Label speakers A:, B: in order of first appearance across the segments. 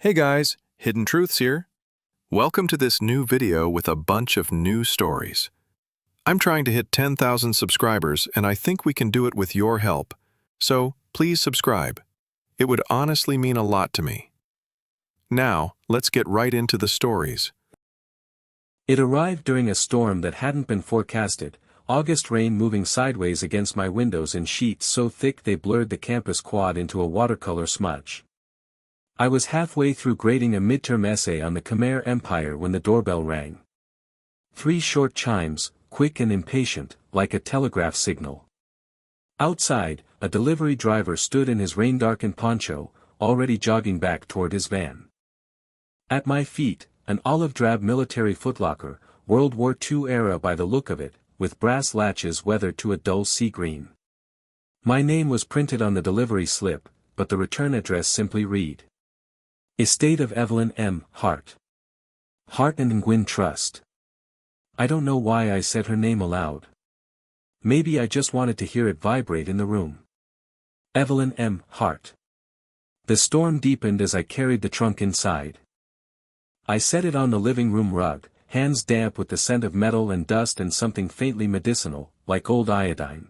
A: Hey guys, Hidden Truths here. Welcome to this new video with a bunch of new stories. I'm trying to hit 10,000 subscribers and I think we can do it with your help. So please subscribe. It would honestly mean a lot to me. Now, let's get right into the stories.
B: It arrived during a storm that hadn't been forecasted, August rain moving sideways against my windows in sheets so thick they blurred the campus quad into a watercolor smudge. I was halfway through grading a midterm essay on the Khmer Empire when the doorbell rang. 3 short chimes, quick and impatient, like a telegraph signal. Outside, a delivery driver stood in his rain-darkened poncho, already jogging back toward his van. At my feet, an olive-drab military footlocker, World War II era by the look of it, with brass latches weathered to a dull sea green. My name was printed on the delivery slip, but the return address simply read: Estate of Evelyn M. Hart. Hart and Nguyen Trust. I don't know why I said her name aloud. Maybe I just wanted to hear it vibrate in the room. Evelyn M. Hart. The storm deepened as I carried the trunk inside. I set it on the living room rug, hands damp with the scent of metal and dust and something faintly medicinal, like old iodine.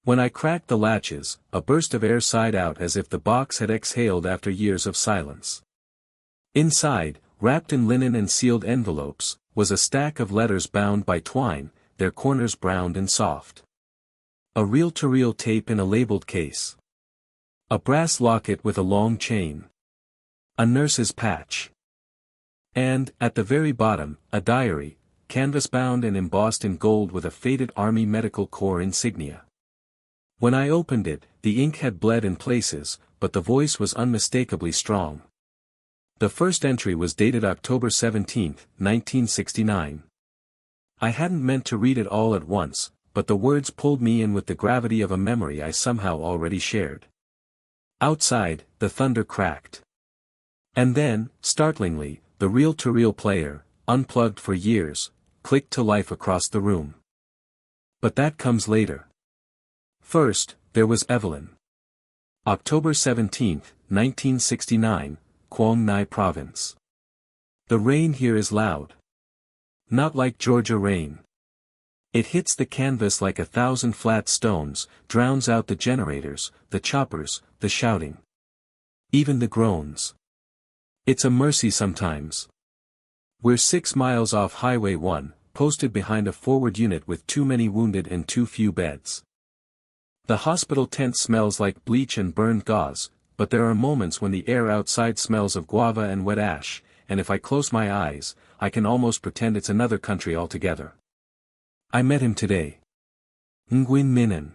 B: When I cracked the latches, a burst of air sighed out as if the box had exhaled after years of silence. Inside, wrapped in linen and sealed envelopes, was a stack of letters bound by twine, their corners browned and soft. A reel-to-reel tape in a labeled case. A brass locket with a long chain. A nurse's patch. And, at the very bottom, a diary, canvas-bound and embossed in gold with a faded Army Medical Corps insignia. When I opened it, the ink had bled in places, but the voice was unmistakably strong. The first entry was dated October 17, 1969. I hadn't meant to read it all at once, but the words pulled me in with the gravity of a memory I somehow already shared. Outside, the thunder cracked. And then, startlingly, the reel-to-reel player, unplugged for years, clicked to life across the room. But that comes later. First, there was Evelyn. October 17, 1969, Quang Ngai Province. The rain here is loud. Not like Georgia rain. It hits the canvas like 1,000 flat stones, drowns out the generators, the choppers, the shouting. Even the groans. It's a mercy sometimes. We're 6 miles off Highway 1, posted behind a forward unit with too many wounded and too few beds. The hospital tent smells like bleach and burned gauze, but there are moments when the air outside smells of guava and wet ash, and if I close my eyes, I can almost pretend it's another country altogether. I met him today. Nguyen Minh An.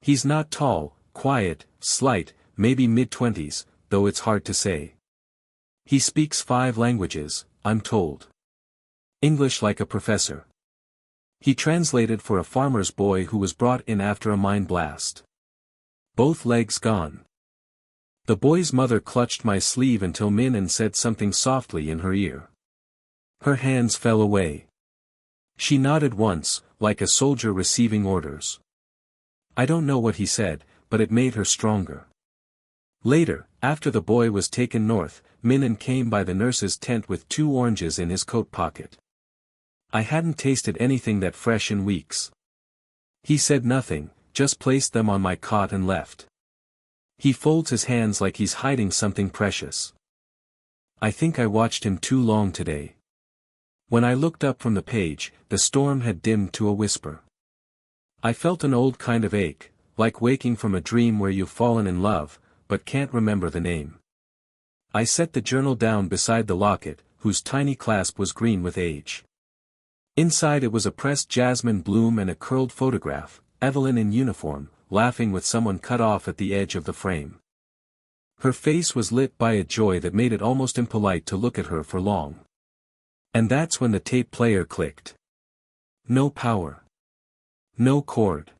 B: He's not tall, quiet, slight, maybe mid-20s, though it's hard to say. He speaks 5 languages, I'm told. English like a professor. He translated for a farmer's boy who was brought in after a mine blast. Both legs gone. The boy's mother clutched my sleeve until Minh An said something softly in her ear. Her hands fell away. She nodded once, like a soldier receiving orders. I don't know what he said, but it made her stronger. Later, after the boy was taken north, Minh An came by the nurse's tent with 2 oranges in his coat pocket. I hadn't tasted anything that fresh in weeks. He said nothing, just placed them on my cot and left. He folds his hands like he's hiding something precious. I think I watched him too long today. When I looked up from the page, the storm had dimmed to a whisper. I felt an old kind of ache, like waking from a dream where you've fallen in love, but can't remember the name. I set the journal down beside the locket, whose tiny clasp was green with age. Inside it was a pressed jasmine bloom and a curled photograph, Evelyn in uniform, laughing with someone cut off at the edge of the frame. Her face was lit by a joy that made it almost impolite to look at her for long. And that's when the tape player clicked. No power. No cord.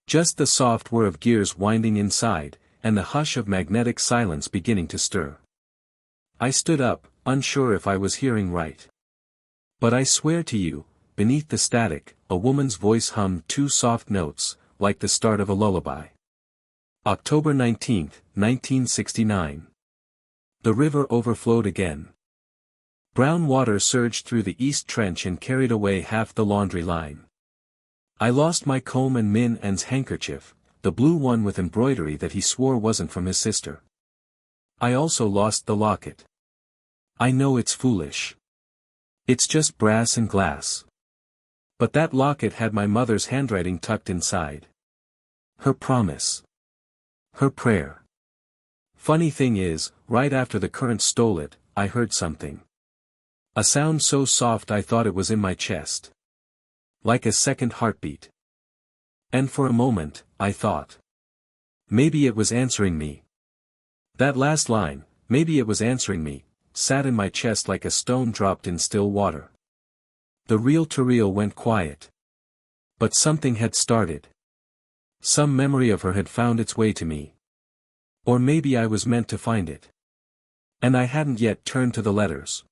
B: Just the soft whir of gears winding inside, and the hush of magnetic silence beginning to stir. I stood up, unsure if I was hearing right. But I swear to you, beneath the static, a woman's voice hummed 2 soft notes, like the start of a lullaby. October 19, 1969. The river overflowed again. Brown water surged through the east trench and carried away half the laundry line. I lost my comb and Minh An's handkerchief, the blue one with embroidery that he swore wasn't from his sister. I also lost the locket. I know it's foolish. It's just brass and glass. But that locket had my mother's handwriting tucked inside. Her promise. Her prayer. Funny thing is, right after the current stole it, I heard something. A sound so soft I thought it was in my chest. Like a second heartbeat. And for a moment, I thought. Maybe it was answering me. That last line, maybe it was answering me, sat in my chest like a stone dropped in still water. The reel-to-reel went quiet. But something had started. Some memory of her had found its way to me. Or maybe I was meant to find it. And I hadn't yet turned to the letters.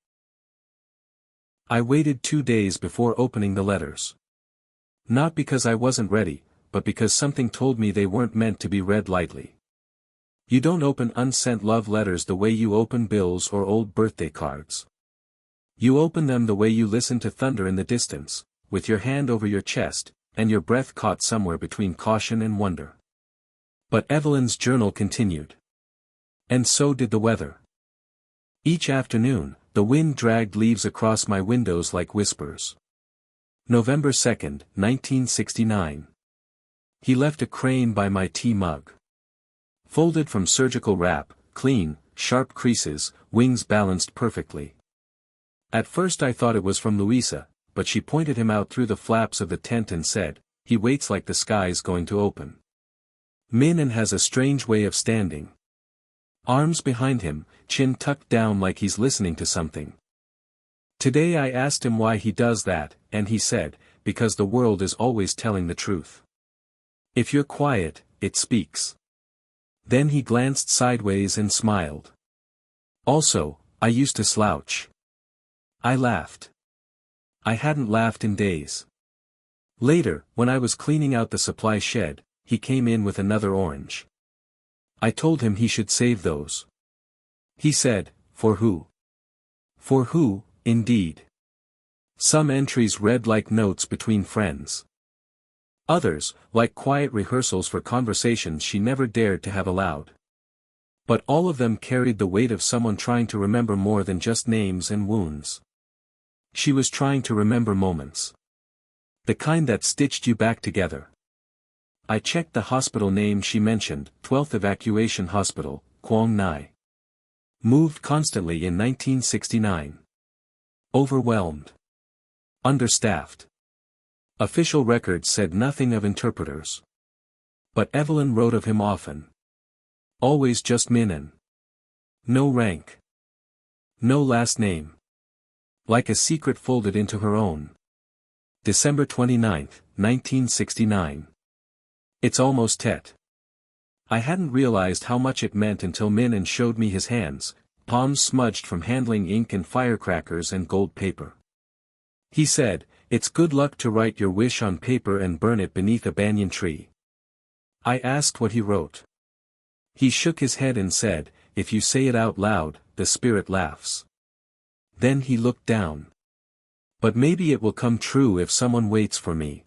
B: I waited 2 days before opening the letters. Not because I wasn't ready, but because something told me they weren't meant to be read lightly. You don't open unsent love letters the way you open bills or old birthday cards. You open them the way you listen to thunder in the distance, with your hand over your chest, and your breath caught somewhere between caution and wonder. But Evelyn's journal continued. And so did the weather. Each afternoon, the wind dragged leaves across my windows like whispers. November 2nd, 1969. He left a crane by my tea mug. Folded from surgical wrap, clean, sharp creases, wings balanced perfectly. At first I thought it was from Louisa, but she pointed him out through the flaps of the tent and said, "He waits like the sky's going to open." Minh An has a strange way of standing. Arms behind him, chin tucked down like he's listening to something. Today I asked him why he does that, and he said, because the world is always telling the truth. If you're quiet, it speaks. Then he glanced sideways and smiled. Also, I used to slouch. I laughed. I hadn't laughed in days. Later, when I was cleaning out the supply shed, he came in with another orange. I told him he should save those. He said, "For who?" For who, indeed. Some entries read like notes between friends. Others, like quiet rehearsals for conversations she never dared to have aloud. But all of them carried the weight of someone trying to remember more than just names and wounds. She was trying to remember moments. The kind that stitched you back together. I checked the hospital name she mentioned, 12th Evacuation Hospital, Quang Nai. Moved constantly in 1969. Overwhelmed. Understaffed. Official records said nothing of interpreters. But Evelyn wrote of him often. Always just Minh An. No rank. No last name. Like a secret folded into her own. December 29, 1969. It's almost Tet. I hadn't realized how much it meant until Minh An showed me his hands, palms smudged from handling ink and firecrackers and gold paper. He said, "It's good luck to write your wish on paper and burn it beneath a banyan tree." I asked what he wrote. He shook his head and said, "If you say it out loud, the spirit laughs." Then he looked down. "But maybe it will come true if someone waits for me."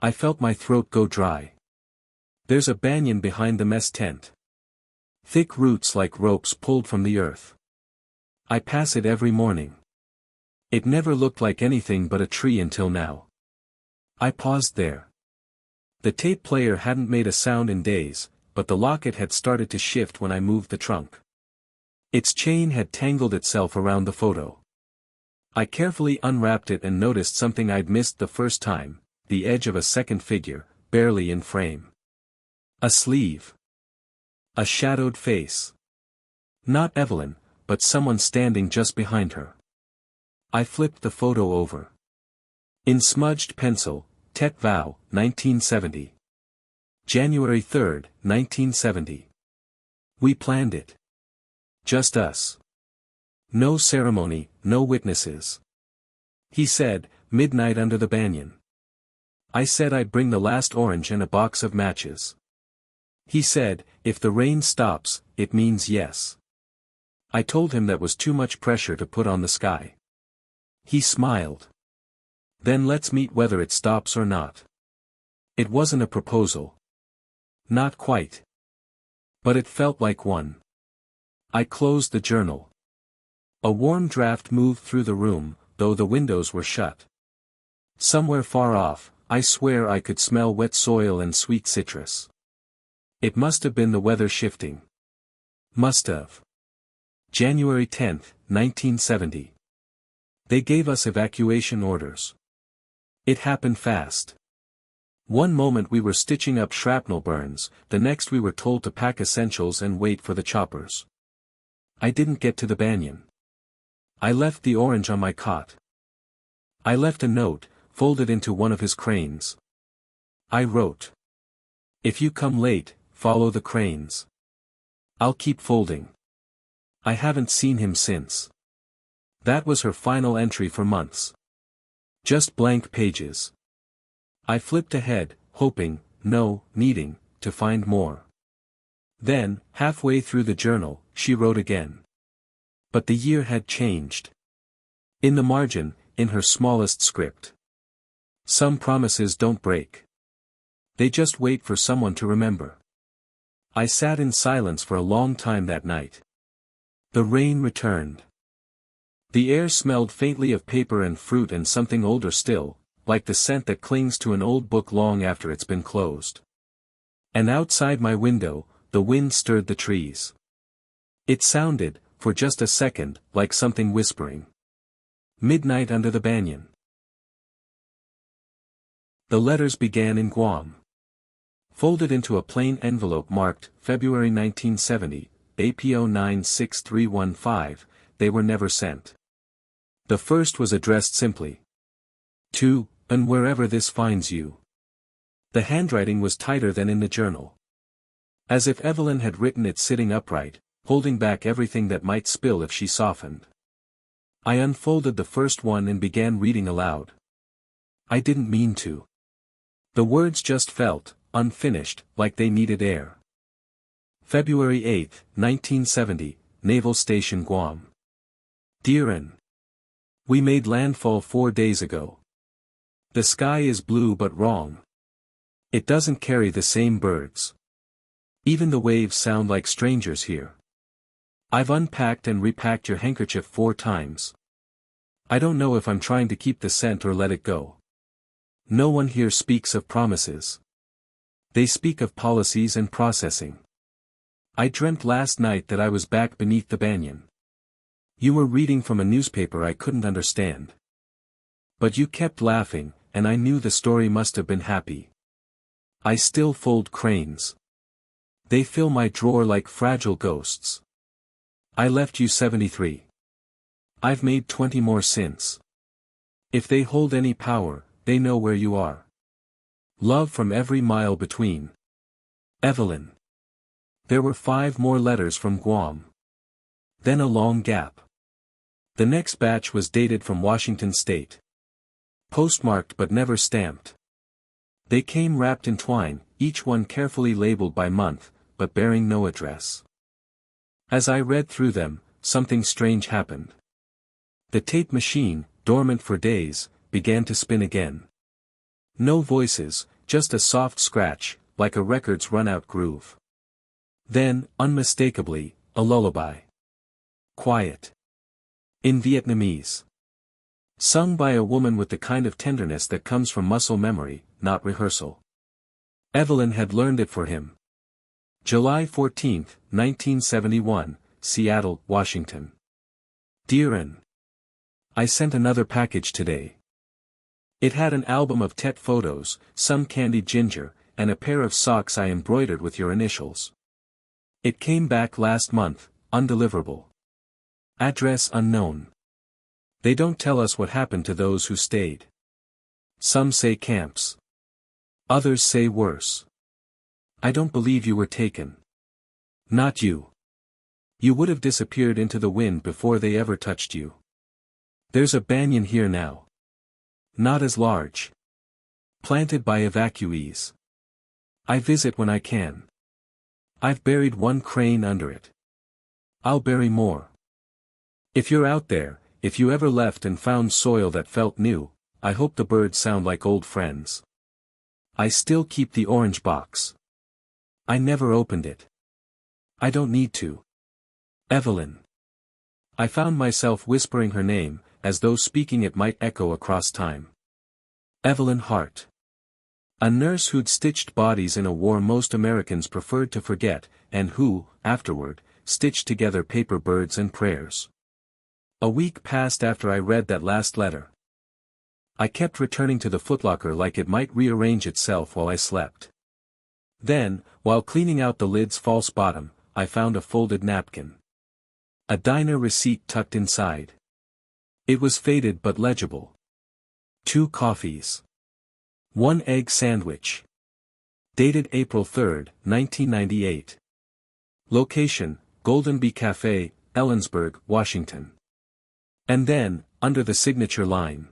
B: I felt my throat go dry. There's a banyan behind the mess tent. Thick roots like ropes pulled from the earth. I pass it every morning. It never looked like anything but a tree until now. I paused there. The tape player hadn't made a sound in days, but the locket had started to shift when I moved the trunk. Its chain had tangled itself around the photo. I carefully unwrapped it and noticed something I'd missed the first time, the edge of a second figure, barely in frame. A sleeve. A shadowed face. Not Evelyn, but someone standing just behind her. I flipped the photo over. In smudged pencil, Tet Vow, 1970. January 3, 1970. We planned it. Just us. No ceremony, no witnesses. He said, "Midnight under the banyan." I said I'd bring the last orange and a box of matches. He said, "If the rain stops, it means yes." I told him that was too much pressure to put on the sky. He smiled. Then let's meet whether it stops or not. It wasn't a proposal. Not quite. But it felt like one. I closed the journal. A warm draft moved through the room, though the windows were shut. Somewhere far off, I swear I could smell wet soil and sweet citrus. It must have been the weather shifting. Must have. January 10, 1970. They gave us evacuation orders. It happened fast. One moment we were stitching up shrapnel burns, the next we were told to pack essentials and wait for the choppers. I didn't get to the Banyan. I left the orange on my cot. I left a note, folded into one of his cranes. I wrote, "If you come late, follow the cranes. I'll keep folding." I haven't seen him since. That was her final entry for months. Just blank pages. I flipped ahead, hoping, no, needing, to find more. Then, halfway through the journal, she wrote again. But the year had changed. In the margin, in her smallest script. Some promises don't break. They just wait for someone to remember. I sat in silence for a long time that night. The rain returned. The air smelled faintly of paper and fruit and something older still, like the scent that clings to an old book long after it's been closed. And outside my window, the wind stirred the trees. It sounded, for just a second, like something whispering. Midnight under the Banyan. The letters began in Guam. Folded into a plain envelope marked, February 1970, APO 96315, they were never sent. The first was addressed simply. To, and wherever this finds you. The handwriting was tighter than in the journal. As if Evelyn had written it sitting upright, holding back everything that might spill if she softened. I unfolded the first one and began reading aloud. I didn't mean to. The words just felt, unfinished, like they needed air. February 8, 1970, Naval Station Guam. Dear N. We made landfall 4 days ago. The sky is blue but wrong. It doesn't carry the same birds. Even the waves sound like strangers here. I've unpacked and repacked your handkerchief 4 times. I don't know if I'm trying to keep the scent or let it go. No one here speaks of promises. They speak of policies and processing. I dreamt last night that I was back beneath the Banyan. You were reading from a newspaper I couldn't understand. But you kept laughing, and I knew the story must have been happy. I still fold cranes. They fill my drawer like fragile ghosts. I left you 73. I've made 20 more since. If they hold any power, they know where you are. Love from every mile between. Evelyn. There were 5 more letters from Guam. Then a long gap. The next batch was dated from Washington State. Postmarked but never stamped. They came wrapped in twine, each one carefully labeled by month, but bearing no address. As I read through them, something strange happened. The tape machine, dormant for days, began to spin again. No voices, just a soft scratch, like a record's run-out groove. Then, unmistakably, a lullaby. Quiet. In Vietnamese. Sung by a woman with the kind of tenderness that comes from muscle memory, not rehearsal. Evelyn had learned it for him. July 14, 1971, Seattle, Washington. Dear N. I sent another package today. It had an album of Tet photos, some candied ginger, and a pair of socks I embroidered with your initials. It came back last month, undeliverable. Address unknown. They don't tell us what happened to those who stayed. Some say camps. Others say worse. I don't believe you were taken. Not you. You would have disappeared into the wind before they ever touched you. There's a banyan here now. Not as large. Planted by evacuees. I visit when I can. I've buried 1 crane under it. I'll bury more. If you're out there, if you ever left and found soil that felt new, I hope the birds sound like old friends. I still keep the orange box. I never opened it. I don't need to. Evelyn. I found myself whispering her name, as though speaking it might echo across time. Evelyn Hart. A nurse who'd stitched bodies in a war most Americans preferred to forget, and who, afterward, stitched together paper birds and prayers. A week passed after I read that last letter. I kept returning to the footlocker like it might rearrange itself while I slept. Then, while cleaning out the lid's false bottom, I found a folded napkin. A diner receipt tucked inside. It was faded but legible. 2 coffees. 1 egg sandwich. Dated April 3, 1998. Location, Golden Bee Cafe, Ellensburg, Washington. And then, under the signature line.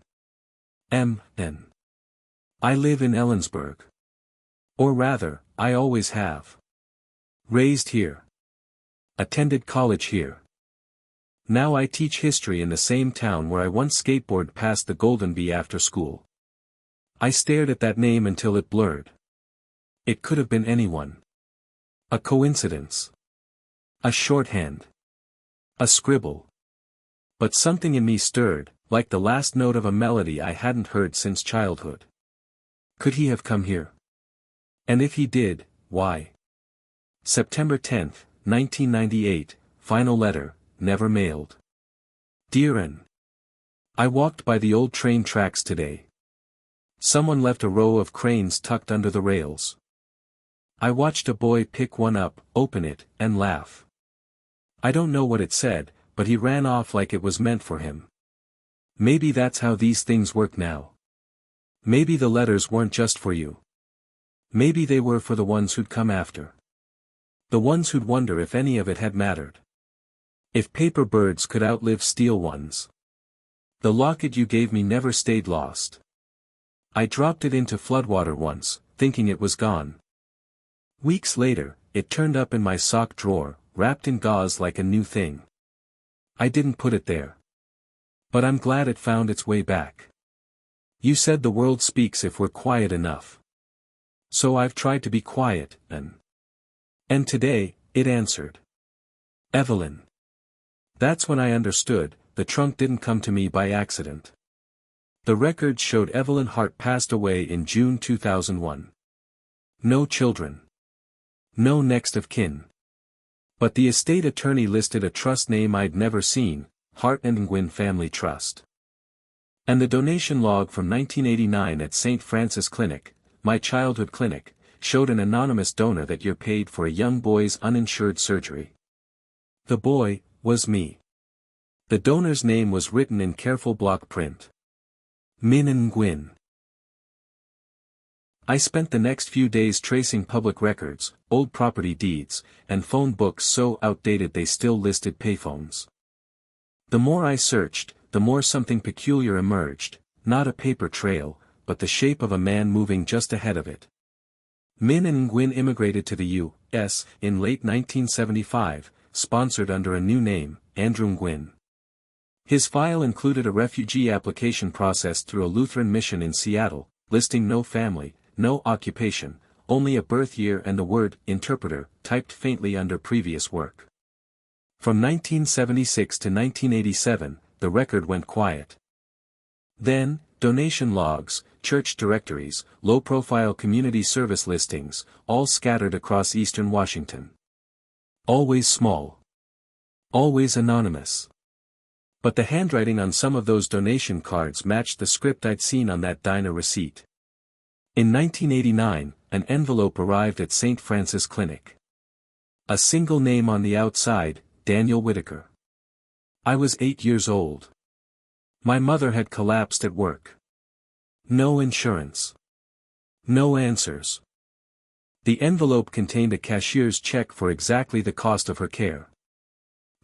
B: M.N. I live in Ellensburg. Or rather, I always have. Raised here. Attended college here. Now I teach history in the same town where I once skateboarded past the Golden Bee after school. I stared at that name until it blurred. It could have been anyone. A coincidence. A shorthand. A scribble. But something in me stirred, like the last note of a melody I hadn't heard since childhood. Could he have come here? And if he did, why? September 10, 1998, final letter, never mailed. Dear N. I walked by the old train tracks today. Someone left a row of cranes tucked under the rails. I watched a boy pick one up, open it, and laugh. I don't know what it said, but he ran off like it was meant for him. Maybe that's how these things work now. Maybe the letters weren't just for you. Maybe they were for the ones who'd come after. The ones who'd wonder if any of it had mattered. If paper birds could outlive steel ones. The locket you gave me never stayed lost. I dropped it into floodwater once, thinking it was gone. Weeks later, it turned up in my sock drawer, wrapped in gauze like a new thing. I didn't put it there. But I'm glad it found its way back. You said the world speaks if we're quiet enough. So I've tried to be quiet, and today, it answered. Evelyn. That's when I understood, the trunk didn't come to me by accident. The records showed Evelyn Hart passed away in June 2001. No children. No next of kin. But the estate attorney listed a trust name I'd never seen, Hart and Nguyen Family Trust. And the donation log from 1989 at St. Francis Clinic, my childhood clinic, showed an anonymous donor that year paid for a young boy's uninsured surgery. The boy was me. The donor's name was written in careful block print. Minh An Nguyen. I spent the next few days tracing public records, old property deeds, and phone books so outdated they still listed payphones. The more I searched, the more something peculiar emerged, not a paper trail, but the shape of a man moving just ahead of it. Minh An Nguyen immigrated to the U.S. in late 1975, sponsored under a new name, Andrew Nguyen. His file included a refugee application processed through a Lutheran mission in Seattle, listing no family, no occupation, only a birth year and the word interpreter typed faintly under previous work. From 1976 to 1987, the record went quiet. Then, donation logs, church directories, low-profile community service listings, all scattered across eastern Washington. Always small. Always anonymous. But the handwriting on some of those donation cards matched the script I'd seen on that diner receipt. In 1989, an envelope arrived at St. Francis Clinic. A single name on the outside, Daniel Whitaker. I was 8 years old. My mother had collapsed at work. No insurance. No answers. The envelope contained a cashier's check for exactly the cost of her care.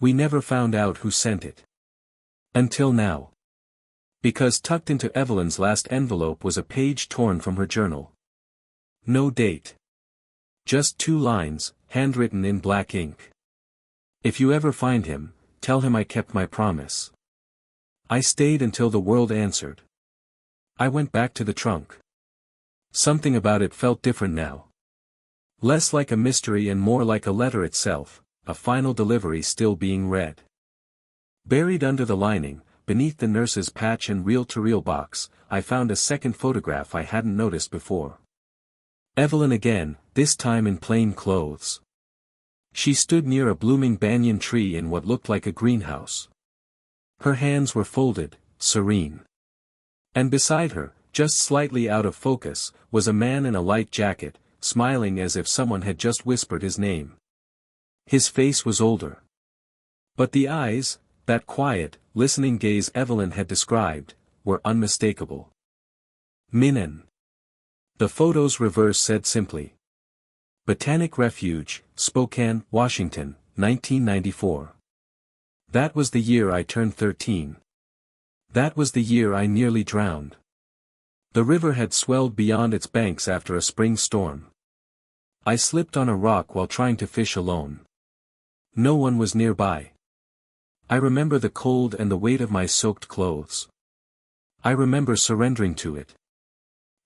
B: We never found out who sent it. Until now. Because tucked into Evelyn's last envelope was a page torn from her journal. No date. Just 2 lines, handwritten in black ink. If you ever find him, Tell him I kept my promise. I stayed until the world answered. I went back to the trunk. Something about it felt different now. Less like a mystery and more like a letter itself, a final delivery still being read. Buried under the lining, beneath the nurse's patch and reel-to-reel box, I found a second photograph I hadn't noticed before. Evelyn again, this time in plain clothes. She stood near a blooming banyan tree in what looked like a greenhouse. Her hands were folded, serene. And beside her, just slightly out of focus, was a man in a light jacket, smiling as if someone had just whispered his name. His face was older. But the eyes, that quiet, listening gaze Evelyn had described, were unmistakable. Minh An. The photo's reverse said simply. Botanic Refuge, Spokane, Washington, 1994. That was the year I turned 13. That was the year I nearly drowned. The river had swelled beyond its banks after a spring storm. I slipped on a rock while trying to fish alone. No one was nearby. I remember the cold and the weight of my soaked clothes. I remember surrendering to it.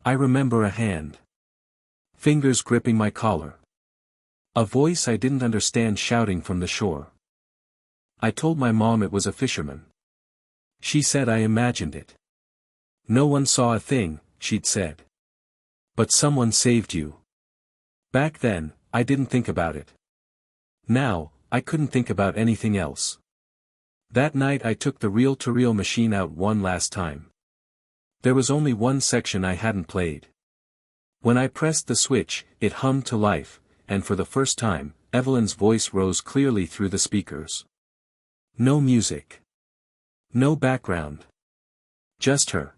B: I remember a hand. Fingers gripping my collar. A voice I didn't understand shouting from the shore. I told my mom it was a fisherman. She said I imagined it. No one saw a thing, she'd said. But someone saved you. Back then, I didn't think about it. Now, I couldn't think about anything else. That night I took the reel-to-reel machine out one last time. There was only one section I hadn't played. When I pressed the switch, it hummed to life, and for the first time, Evelyn's voice rose clearly through the speakers. No music. No background. Just her.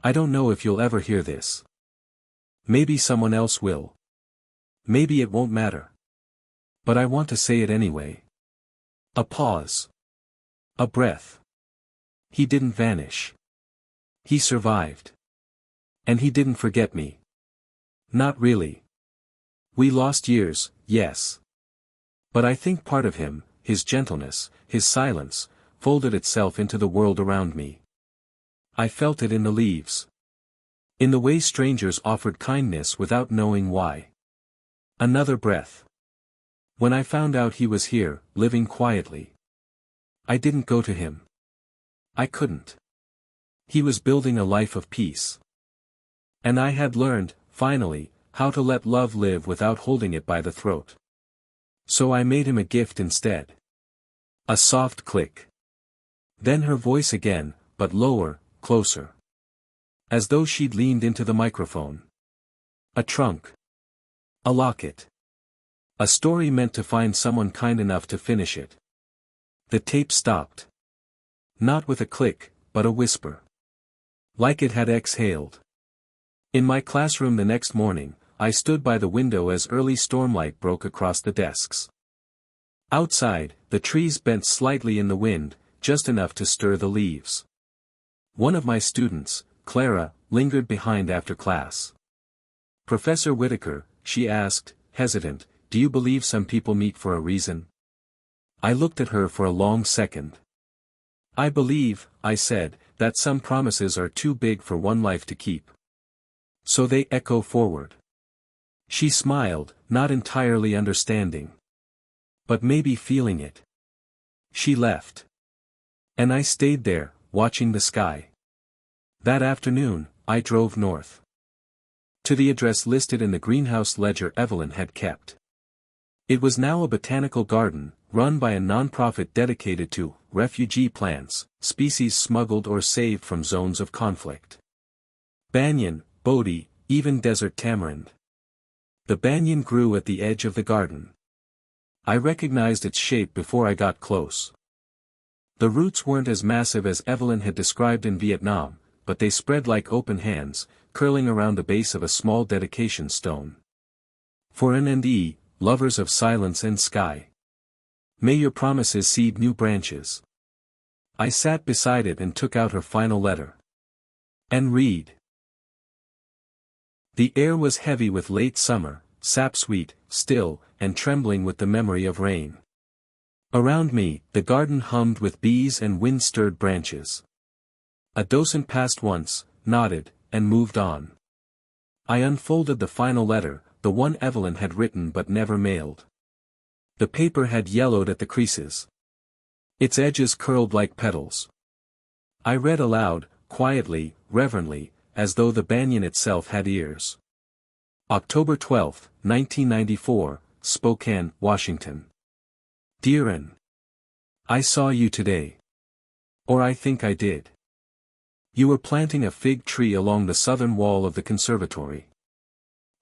B: I don't know if you'll ever hear this. Maybe someone else will. Maybe it won't matter. But I want to say it anyway. A pause. A breath. He didn't vanish. He survived. And he didn't forget me. Not really. We lost years, yes. But I think part of him, his gentleness, his silence, folded itself into the world around me. I felt it in the leaves. In the way strangers offered kindness without knowing why. Another breath. When I found out he was here, living quietly. I didn't go to him. I couldn't. He was building a life of peace. And I had learned, finally, how to let love live without holding it by the throat. So I made him a gift instead. A soft click. Then her voice again, but lower, closer. As though she'd leaned into the microphone. A trunk. A locket. A story meant to find someone kind enough to finish it. The tape stopped. Not with a click, but a whisper. Like it had exhaled. In my classroom the next morning, I stood by the window as early stormlight broke across the desks. Outside, the trees bent slightly in the wind, just enough to stir the leaves. One of my students, Clara, lingered behind after class. Professor Whitaker, she asked, hesitant, do you believe some people meet for a reason? I looked at her for a long second. I believe, I said, that some promises are too big for one life to keep. So they echo forward. She smiled, not entirely understanding. But maybe feeling it. She left. And I stayed there, watching the sky. That afternoon, I drove north. To the address listed in the greenhouse ledger Evelyn had kept. It was now a botanical garden, run by a nonprofit dedicated to refugee plants, species smuggled or saved from zones of conflict. Banyan, Bodhi, even desert tamarind. The banyan grew at the edge of the garden. I recognized its shape before I got close. The roots weren't as massive as Evelyn had described in Vietnam, but they spread like open hands, curling around the base of a small dedication stone. For N&E, lovers of silence and sky. May your promises seed new branches. I sat beside it and took out her final letter. And read. The air was heavy with late summer, sap-sweet, still, and trembling with the memory of rain. Around me, the garden hummed with bees and wind-stirred branches. A docent passed once, nodded, and moved on. I unfolded the final letter, the one Evelyn had written but never mailed. The paper had yellowed at the creases. Its edges curled like petals. I read aloud, quietly, reverently, as though the banyan itself had ears. October 12, 1994, Spokane, Washington. Dear N. I saw you today. Or I think I did. You were planting a fig tree along the southern wall of the conservatory.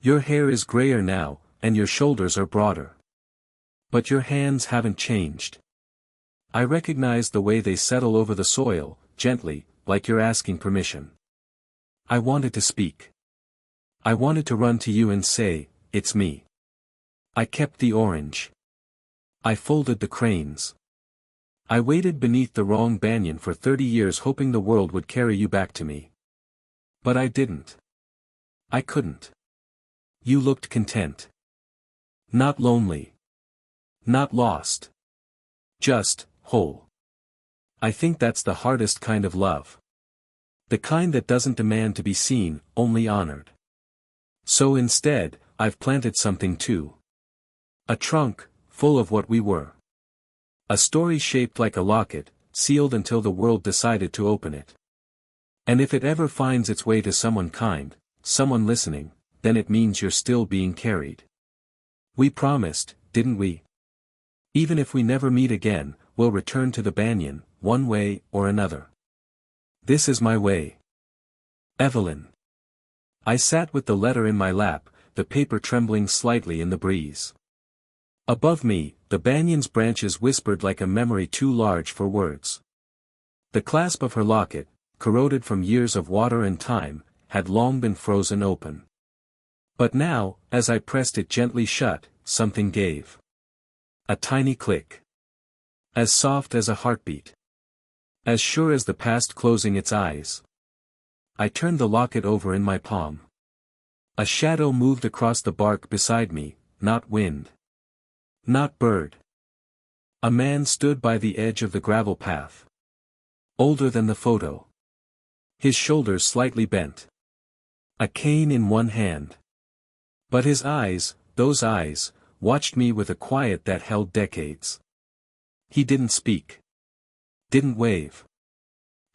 B: Your hair is grayer now, and your shoulders are broader. But your hands haven't changed. I recognize the way they settle over the soil, gently, like you're asking permission. I wanted to speak. I wanted to run to you and say, it's me. I kept the orange. I folded the cranes. I waited beneath the wrong banyan for 30 years hoping the world would carry you back to me. But I didn't. I couldn't. You looked content. Not lonely. Not lost. Just, whole. I think that's the hardest kind of love. The kind that doesn't demand to be seen, only honored. So instead, I've planted something too. A trunk, full of what we were. A story shaped like a locket, sealed until the world decided to open it. And if it ever finds its way to someone kind, someone listening, then it means you're still being carried. We promised, didn't we? Even if we never meet again, we'll return to the banyan, one way or another. This is my way. Evelyn. I sat with the letter in my lap, the paper trembling slightly in the breeze. Above me, the banyan's branches whispered like a memory too large for words. The clasp of her locket, corroded from years of water and time, had long been frozen open. But now, as I pressed it gently shut, something gave. A tiny click. As soft as a heartbeat. As sure as the past closing its eyes. I turned the locket over in my palm. A shadow moved across the bark beside me, not wind. Not bird. A man stood by the edge of the gravel path. Older than the photo. His shoulders slightly bent. A cane in one hand. But his eyes, those eyes, watched me with a quiet that held decades. He didn't speak. Didn't wave.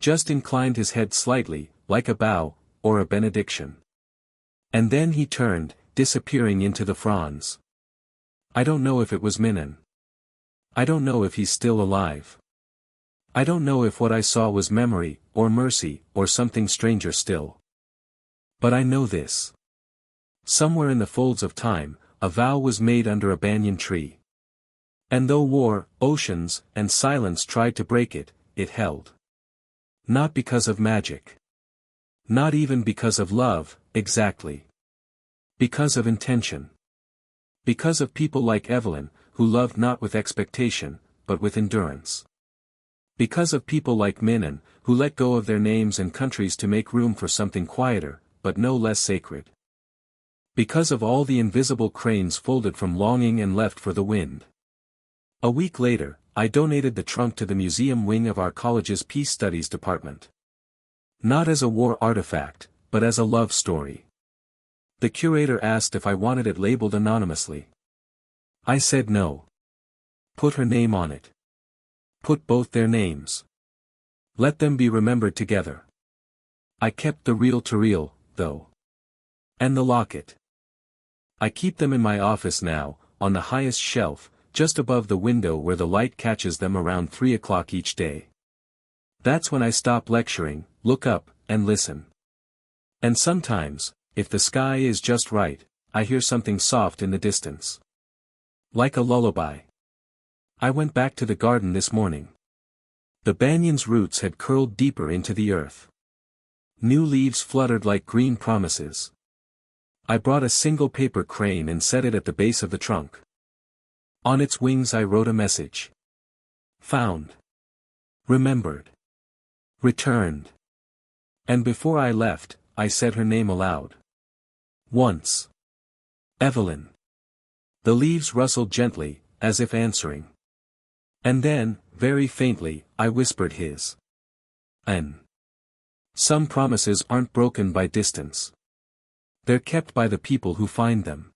B: Just inclined his head slightly, like a bow, or a benediction. And then he turned, disappearing into the fronds. I don't know if it was Minh. I don't know if he's still alive. I don't know if what I saw was memory, or mercy, or something stranger still. But I know this. Somewhere in the folds of time, a vow was made under a banyan tree. And though war, oceans, and silence tried to break it, it held. Not because of magic. Not even because of love, exactly. Because of intention. Because of people like Evelyn, who loved not with expectation, but with endurance. Because of people like Minh An, who let go of their names and countries to make room for something quieter, but no less sacred. Because of all the invisible cranes folded from longing and left for the wind. A week later, I donated the trunk to the museum wing of our college's Peace Studies department. Not as a war artifact, but as a love story. The curator asked if I wanted it labeled anonymously. I said no. Put her name on it. Put both their names. Let them be remembered together. I kept the reel-to-reel, though. And the locket. I keep them in my office now, on the highest shelf, just above the window where the light catches them around 3 o'clock each day. That's when I stop lecturing, look up, and listen. And sometimes, if the sky is just right, I hear something soft in the distance. Like a lullaby. I went back to the garden this morning. The banyan's roots had curled deeper into the earth. New leaves fluttered like green promises. I brought a single paper crane and set it at the base of the trunk. On its wings I wrote a message. Found. Remembered. Returned. And before I left, I said her name aloud. Once. Evelyn. The leaves rustled gently, as if answering. And then, very faintly, I whispered his. N. Some promises aren't broken by distance. They're kept by the people who find them.